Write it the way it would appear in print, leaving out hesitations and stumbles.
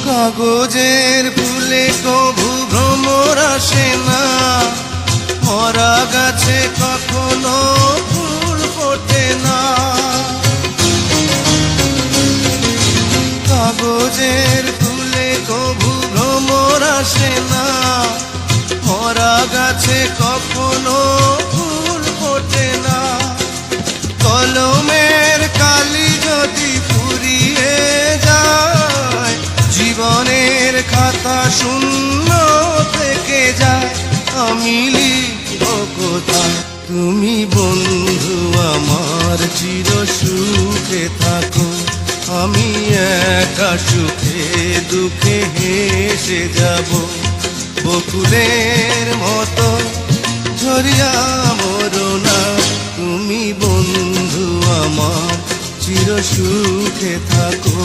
কাগজের ফুলে কভু ভ্রমর আসে না, মরা গাছে কখনো ফুল ফোটে না। কাগজের ফুলে কভু ভ্রমর আসে না, মরা গাছে কখনো ফুল ফোটে না। কলমের কালি যদি ফুরিয়ে যায়, জীবনের খাতা শূন্য থেকে যায়। আমি লিখব কোথায়, তুমি বন্ধু আমার চির সুখে থাকো। আমি একা সুখে দুঃখে হেসে যাব, বকুলের মতো ঝরিয়া মরো না। তুমি বন্ধু আমার চির সুখে থাকো।